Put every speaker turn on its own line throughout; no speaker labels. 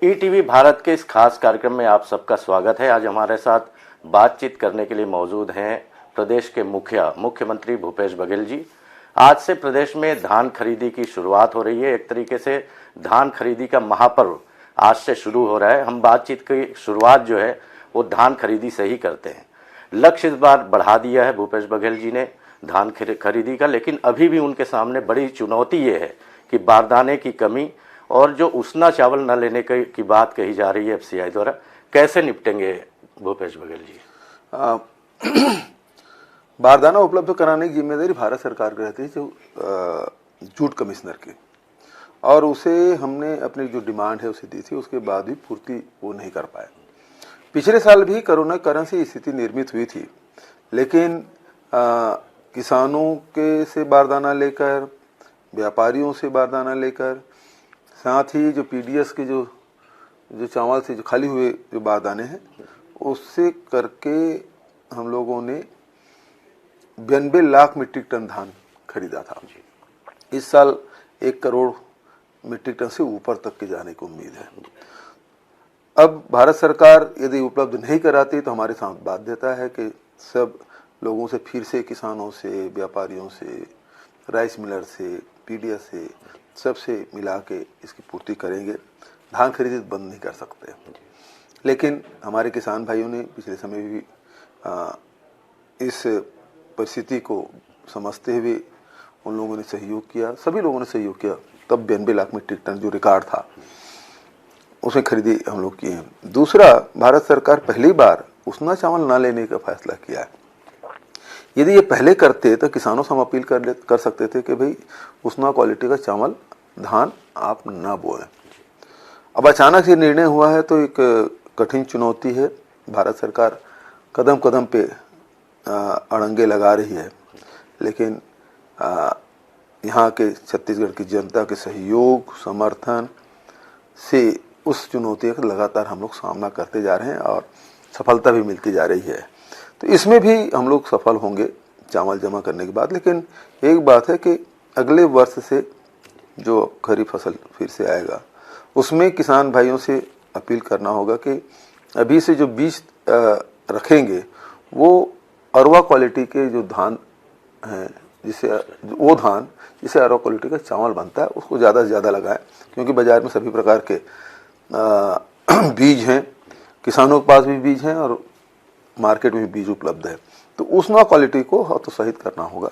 ETV Bharat के इस खास कार्यक्रम में आप सबका स्वागत है। आज हमारे साथ बातचीत करने के लिए मौजूद हैं प्रदेश के मुख्यमंत्री भूपेश बघेल जी। आज से प्रदेश में धान खरीदी की शुरुआत हो रही है। एक तरीके से धान खरीदी का महापर्व आज से शुरू हो रहा है। हम बातचीत की शुरुआत जो है वो धान खरीदी से ही करते हैं। लक्ष्य इस बार बढ़ा दिया है भूपेश बघेल जी ने धान खरीदी का, लेकिन अभी भी उनके सामने बड़ी चुनौती ये है कि बारदाने की कमी और जो उसना चावल न लेने की बात कही जा रही है एफसीआई द्वारा, कैसे निपटेंगे भूपेश बघेल जी?
बारदाना उपलब्ध कराने की जिम्मेदारी भारत सरकार की रहती है, जो जूट कमिश्नर की, और उसे हमने अपनी जो डिमांड है उसे दी थी, उसके बाद भी पूर्ति वो नहीं कर पाए। पिछले साल भी कोरोना कारण से स्थिति निर्मित हुई थी, लेकिन किसानों के से बारदाना लेकर, व्यापारियों से बारदाना लेकर, साथ ही जो पीडीएस के जो चावल से जो खाली हुए जो बारदाने हैं उससे करके हम लोगों ने 92 लाख मीट्रिक टन धान खरीदा था। इस साल 1 करोड़ मीट्रिक टन से ऊपर तक के जाने की उम्मीद है। अब भारत सरकार यदि उपलब्ध नहीं कराती तो हमारे साथ बाध्यता है कि सब लोगों से फिर से, किसानों से, व्यापारियों से, राइस मिलर से, पीडीएस से, सबसे मिला के इसकी पूर्ति करेंगे। धान खरीदी बंद नहीं कर सकते, लेकिन हमारे किसान भाइयों ने पिछले समय भी इस परिस्थिति को समझते हुए उन लोगों ने सहयोग किया, सभी लोगों ने सहयोग किया। तब 92 लाख मीट्रिक टन जो रिकॉर्ड था उसे खरीदी हम लोग किए हैं। दूसरा, भारत सरकार पहली बार उसना चावल ना लेने का फैसला किया है। यदि ये पहले करते तो किसानों से हम अपील कर सकते थे कि भाई उसना क्वालिटी का चावल धान आप ना बोएं। अब अचानक ये निर्णय हुआ है तो एक कठिन चुनौती है। भारत सरकार कदम कदम पे अड़ंगे लगा रही है, लेकिन यहाँ के छत्तीसगढ़ की जनता के सहयोग, समर्थन से उस चुनौती का लगातार हम लोग सामना करते जा रहे हैं और सफलता भी मिलती जा रही है। तो इसमें भी हम लोग सफल होंगे चावल जमा करने के बाद। लेकिन एक बात है कि अगले वर्ष से जो खरीफ फसल फिर से आएगा, उसमें किसान भाइयों से अपील करना होगा कि अभी से जो बीज रखेंगे वो अरवा क्वालिटी के जो धान हैं, जिसे अरवा क्वालिटी का चावल बनता है, उसको ज़्यादा से ज़्यादा लगाएं, क्योंकि बाज़ार में सभी प्रकार के बीज हैं, किसानों के पास भी बीज हैं और मार्केट में बीज उपलब्ध है। तो उस नौ क्वालिटी को हतोत्साहित करना होगा।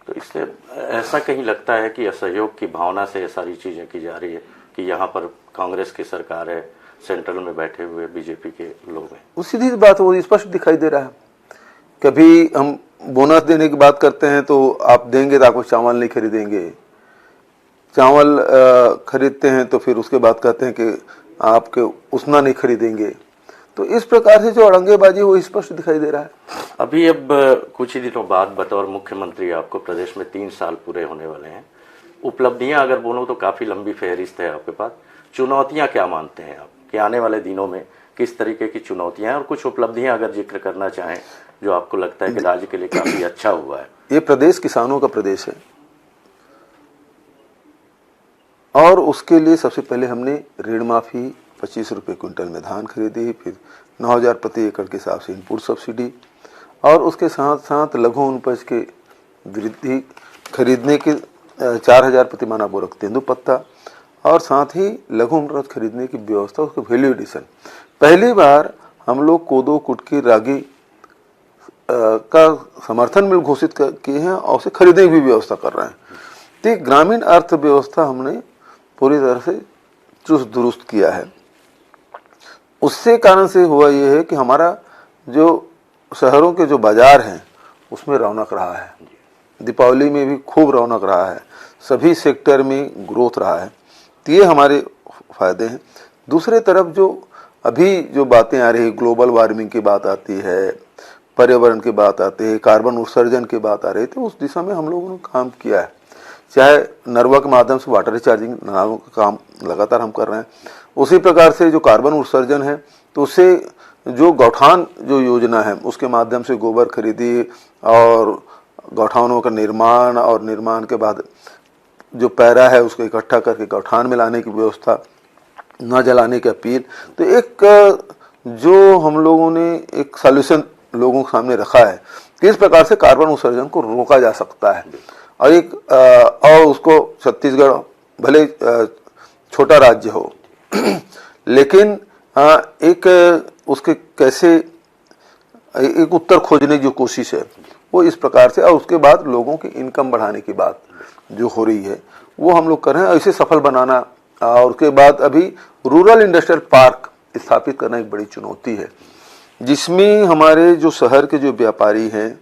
तो इससे ऐसा कहीं लगता है कि असहयोग की भावना से ये सारी चीज़ें की जा रही है कि यहाँ पर कांग्रेस की सरकार है, सेंट्रल में बैठे हुए बीजेपी के लोग हैं।
वो सीधी बात वो स्पष्ट दिखाई दे रहा है। कभी हम बोनस देने की बात करते हैं तो आप देंगे तो आपको चावल नहीं खरीदेंगे, चावल खरीदते हैं तो फिर उसके बाद कहते हैं कि आपके उसना नहीं खरीदेंगे। तो इस प्रकार से जो अड़ंगेबाजी वो स्पष्ट दिखाई दे रहा है।
अभी अब कुछ ही दिनों बाद बतौर मुख्यमंत्री आपको प्रदेश में 3 साल पूरे होने वाले हैं। उपलब्धियां अगर बोलो तो काफी लंबी फहरिस्त है आपके पास। चुनौतियां क्या मानते हैं आप कि आने वाले दिनों में किस तरीके की चुनौतियां हैं, और कुछ उपलब्धियां अगर जिक्र करना चाहें जो आपको लगता है कि राज्य के लिए काफी अच्छा हुआ है?
ये प्रदेश किसानों का प्रदेश है और उसके लिए सबसे पहले हमने ऋण माफी 25 रुपये क्विंटल में धान खरीदी, फिर 9,000 प्रति एकड़ के हिसाब से इनपुट सब्सिडी, और उसके साथ साथ लघु उपज के वृद्धि खरीदने के 4,000 प्रति माना बोरक तेंदुपत्ता, और साथ ही लघु उपज खरीदने की व्यवस्था, उसके वैल्यू एडिशन। पहली बार हम लोग कोदो, कुटकी, रागी का समर्थन मूल्य घोषित किए हैं और उसे खरीदने की भी व्यवस्था कर रहे हैं। तो ग्रामीण अर्थव्यवस्था हमने पूरी तरह से चुस्त दुरुस्त किया है। उससे कारण से हुआ ये है कि हमारा जो शहरों के जो बाजार हैं उसमें रौनक रहा है। दीपावली में भी खूब रौनक रहा है, सभी सेक्टर में ग्रोथ रहा है। तो ये हमारे फायदे हैं। दूसरे तरफ जो अभी जो बातें आ रही है, ग्लोबल वार्मिंग की बात आती है, पर्यावरण की बात आती है, कार्बन उत्सर्जन की बात आ रही थी, उस दिशा में हम लोगों ने काम किया है। चाहे नरवा के माध्यम से वाटर रिचार्जिंग नालों का काम लगातार हम कर रहे हैं, उसी प्रकार से जो कार्बन उत्सर्जन है तो उससे जो गौठान जो योजना है उसके माध्यम से गोबर खरीदी और गौठानों का निर्माण, और निर्माण के बाद जो पैरा है उसको इकट्ठा करके गौठान में लाने की व्यवस्था, न जलाने की अपील। तो एक जो हम लोगों ने एक सॉल्यूशन लोगों के सामने रखा है, किस प्रकार से कार्बन उत्सर्जन को रोका जा सकता है। और और उसको छत्तीसगढ़ भले छोटा राज्य हो लेकिन उसके कैसे एक उत्तर खोजने की जो कोशिश है वो इस प्रकार से, और उसके बाद लोगों की इनकम बढ़ाने की बात जो हो रही है वो हम लोग कर रहे हैं, इसे सफल बनाना। और उसके बाद अभी रूरल इंडस्ट्रियल पार्क स्थापित करना एक बड़ी चुनौती है, जिसमें हमारे जो शहर के जो व्यापारी हैं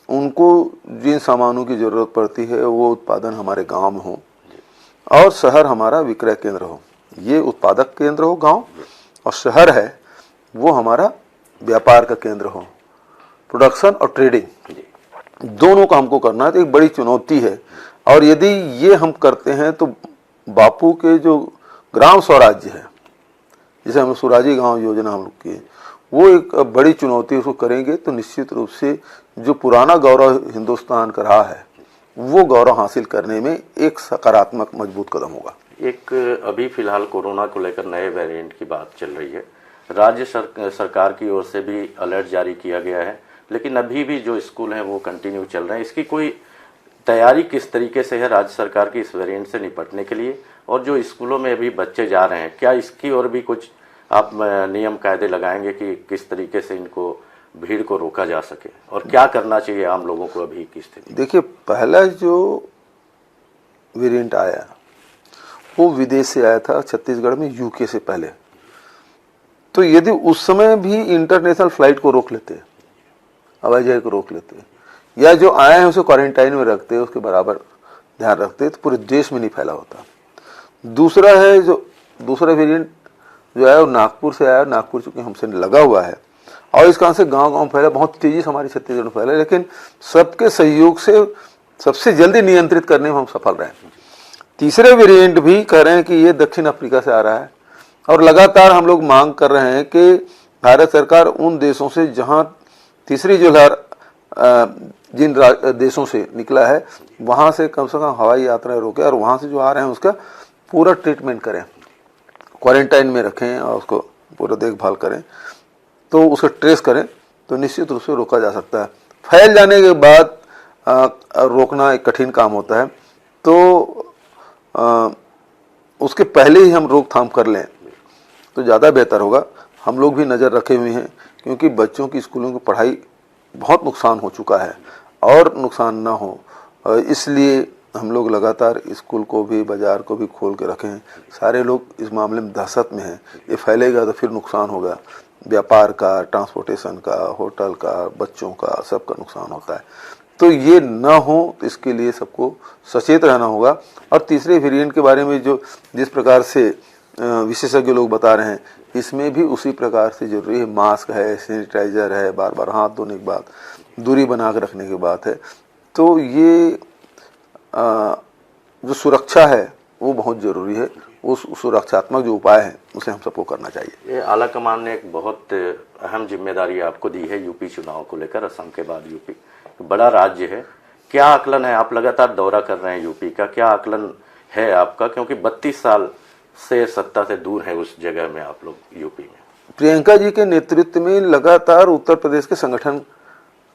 उनको जिन सामानों की जरूरत पड़ती है वो उत्पादन हमारे गांव में हो और शहर हमारा विक्रय केंद्र हो। ये उत्पादक केंद्र हो गांव, और शहर है वो हमारा व्यापार का केंद्र हो। प्रोडक्शन और ट्रेडिंग दोनों का हमको करना है, तो एक बड़ी चुनौती है। और यदि ये हम करते हैं तो बापू के जो ग्राम स्वराज्य है, जिसे हम स्वराजी गांव योजना हम लोग की, वो एक बड़ी चुनौती, उसको करेंगे तो निश्चित रूप से जो पुराना गौरव हिंदुस्तान का रहा है वो गौरव हासिल करने में एक सकारात्मक मजबूत कदम होगा।
एक अभी फिलहाल कोरोना को लेकर नए वेरिएंट की बात चल रही है, राज्य सरकार की ओर से भी अलर्ट जारी किया गया है, लेकिन अभी भी जो स्कूल हैं वो कंटिन्यू चल रहे हैं। इसकी कोई तैयारी किस तरीके से है राज्य सरकार की इस वेरिएंट से निपटने के लिए, और जो स्कूलों में अभी बच्चे जा रहे हैं क्या इसकी और भी कुछ आप नियम कायदे लगाएंगे कि किस तरीके से इनको भीड़ को रोका जा सके, और क्या करना चाहिए आम लोगों को अभी की स्थिति?
देखिए, पहला जो वेरिएंट आया वो विदेश से आया था, छत्तीसगढ़ में यूके से पहले। तो यदि उस समय भी इंटरनेशनल फ्लाइट को रोक लेते, हवाई जहाज को रोक लेते, या जो आए हैं उसे क्वारंटाइन में रखते, उसके बराबर ध्यान रखते, तो पूरे देश में नहीं फैला होता। दूसरा है जो दूसरा वेरिएंट जो है वो नागपुर से आया। नागपुर चूंकि हमसे लगा हुआ है और इस कारण से गांव गांव फैला, बहुत तेजी से हमारी छत्तीसगढ़ में फैला, लेकिन सबके सहयोग से सबसे जल्दी नियंत्रित करने में हम सफल रहे। तीसरे वेरिएंट भी कह रहे हैं कि ये दक्षिण अफ्रीका से आ रहा है, और लगातार हम लोग मांग कर रहे हैं कि भारत सरकार उन देशों से जहां तीसरी जो लहर जिन देशों से निकला है वहां से कम हवाई यात्राएं रोके, और वहां से जो आ रहे हैं उसका पूरा ट्रीटमेंट करें, क्वारंटाइन में रखें और उसको पूरा देखभाल करें, तो उसको ट्रेस करें, तो निश्चित रूप से रोका जा सकता है। फैल जाने के बाद रोकना एक कठिन काम होता है, तो उसके पहले ही हम रोकथाम कर लें तो ज़्यादा बेहतर होगा। हम लोग भी नज़र रखे हुए हैं, क्योंकि बच्चों की स्कूलों की पढ़ाई बहुत नुकसान हो चुका है, और नुकसान ना हो इसलिए हम लोग लगातार स्कूल को भी बाजार को भी खोल के रखे हैं। सारे लोग इस मामले में दहशत में हैं, ये फैलेगा तो फिर नुकसान होगा, व्यापार का, ट्रांसपोर्टेशन का, होटल का, बच्चों का, सबका नुकसान होता है। तो ये ना हो, इसके लिए सबको सचेत रहना होगा। और तीसरे वेरिएंट के बारे में जो जिस प्रकार से विशेषज्ञ लोग बता रहे हैं, इसमें भी उसी प्रकार से जरूरी है। मास्क है, सैनिटाइजर है, बार बार हाथ धोने की बात, दूरी बना कर रखने की बात है। तो ये जो सुरक्षा है वो बहुत जरूरी है। उस सुरक्षात्मक जो उपाय हैं उसे हम सबको करना चाहिए।
ये आला कमान ने एक बहुत अहम जिम्मेदारी आपको दी है यूपी चुनाव को लेकर। असम के बाद यूपी बड़ा राज्य है, क्या आकलन है? आप लगातार दौरा कर रहे हैं यूपी का, क्या आकलन है आपका? क्योंकि 32 साल से सत्ता से दूर है उस जगह में आप लोग यूपी में।
प्रियंका जी के नेतृत्व में लगातार उत्तर प्रदेश के संगठन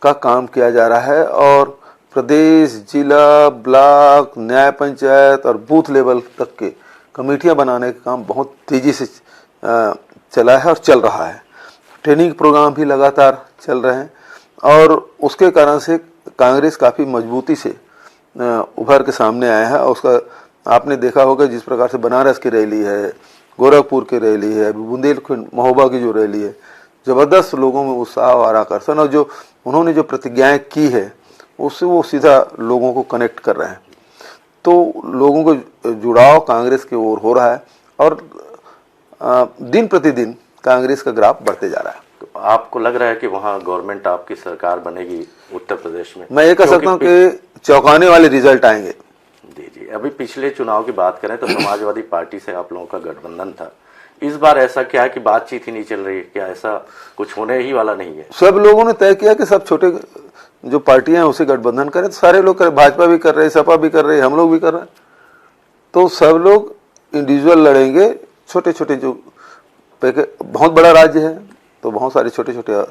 का काम किया जा रहा है, और प्रदेश, जिला, ब्लॉक, न्याय पंचायत और बूथ लेवल तक के कमेटियां बनाने का काम बहुत तेजी से चला है और चल रहा है। ट्रेनिंग प्रोग्राम भी लगातार चल रहे हैं, और उसके कारण से कांग्रेस काफ़ी मजबूती से उभर के सामने आया है। और उसका आपने देखा होगा जिस प्रकार से बनारस की रैली है, गोरखपुर की रैली है, बुंदेलखंड महोबा की जो रैली है, ज़बरदस्त लोगों में उत्साह और आकर्षण, और जो उन्होंने जो प्रतिज्ञाएं की है उससे वो सीधा लोगों को कनेक्ट कर रहे हैं। तो लोगों को जुड़ाव कांग्रेस की ओर हो रहा है, और दिन प्रतिदिन कांग्रेस का ग्राफ बढ़ते जा रहा है।
तो आपको लग रहा है कि वहाँ गवर्नमेंट आपकी सरकार बनेगी उत्तर प्रदेश में?
मैं ये कह सकता हूँ कि चौंकाने वाले रिजल्ट आएंगे।
जी। अभी पिछले चुनाव की बात करें तो समाजवादी पार्टी से आप लोगों का गठबंधन था। इस बार ऐसा क्या है कि बातचीत ही नहीं चल रही है? क्या ऐसा कुछ होने ही वाला नहीं है?
सब लोगों ने तय किया कि सब छोटे जो पार्टियां हैं उसे गठबंधन करें, तो सारे लोग करें, भाजपा भी कर रहे हैं, सपा भी कर रहे हैं, हम लोग भी कर रहे हैं। तो सब लोग इंडिविजुअल लड़ेंगे, छोटे छोटे जो बहुत बड़ा राज्य है तो बहुत सारे छोटे छोटे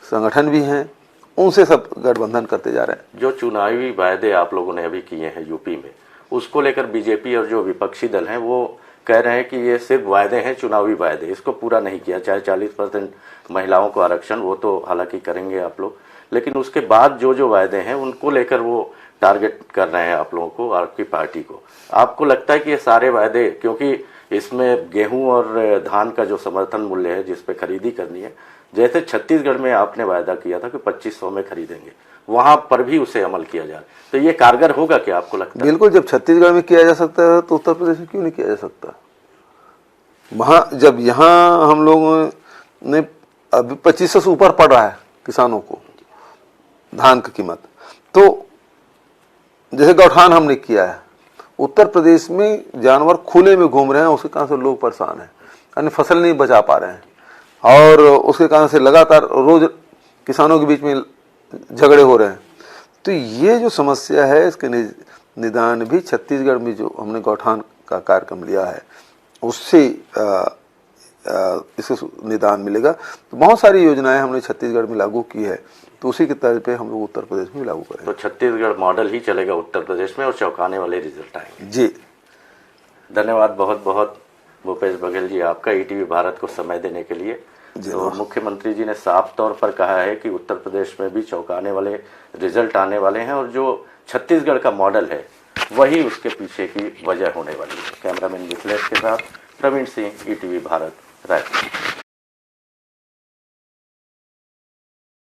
संगठन भी हैं, उनसे सब गठबंधन करते जा रहे हैं।
जो चुनावी वायदे आप लोगों ने अभी किए हैं यूपी में, उसको लेकर बीजेपी और जो विपक्षी दल हैं वो कह रहे हैं कि ये सिर्फ वायदे हैं, चुनावी वायदे, इसको पूरा नहीं किया। चाहे 40% महिलाओं को आरक्षण, वो तो हालांकि करेंगे आप लोग, लेकिन उसके बाद जो जो वायदे हैं उनको लेकर वो टारगेट कर रहे हैं आप लोगों को, आपकी पार्टी को। आपको लगता है कि ये सारे वायदे, क्योंकि इसमें गेहूं और धान का जो समर्थन मूल्य है जिस पे खरीदी करनी है, जैसे छत्तीसगढ़ में आपने वायदा किया था कि 2500 में खरीदेंगे, वहां पर भी उसे अमल किया जाए, तो ये कारगर होगा क्या आपको लगता है?
बिल्कुल, जब छत्तीसगढ़ में किया जा सकता है तो उत्तर प्रदेश में क्यों नहीं किया जा सकता? वहां जब यहाँ हम लोगों ने अभी 2500 से ऊपर पड़ रहा है किसानों को धान की कीमत, तो जैसे गौठान हमने किया है, उत्तर प्रदेश में जानवर खुले में घूम रहे हैं, उसके कारण से लोग परेशान हैं, यानी फसल नहीं बचा पा रहे हैं, और उसके कारण से लगातार रोज किसानों के बीच में झगड़े हो रहे हैं। तो ये जो समस्या है इसके निदान भी छत्तीसगढ़ में जो हमने गौठान का कार्यक्रम लिया है उससे इससे निदान मिलेगा। तो बहुत सारी योजनाएं हमने छत्तीसगढ़ में लागू की है, तो उसी के तर्ज पे हम लोग उत्तर प्रदेश में लागू करेंगे।
तो छत्तीसगढ़ मॉडल ही चलेगा उत्तर प्रदेश में और चौंकाने वाले रिजल्ट आएंगे।
जी
धन्यवाद बहुत बहुत भूपेश बघेल जी आपका ईटीवी भारत को समय देने के लिए। तो मुख्यमंत्री जी ने साफ तौर पर कहा है कि उत्तर प्रदेश में भी चौंकाने वाले रिजल्ट आने वाले हैं और जो छत्तीसगढ़ का मॉडल है वही उसके पीछे की वजह होने वाली है। कैमरामैन मिथिलेश के साथ प्रवीण सिंह, ईटीवी भारत, रायपुर।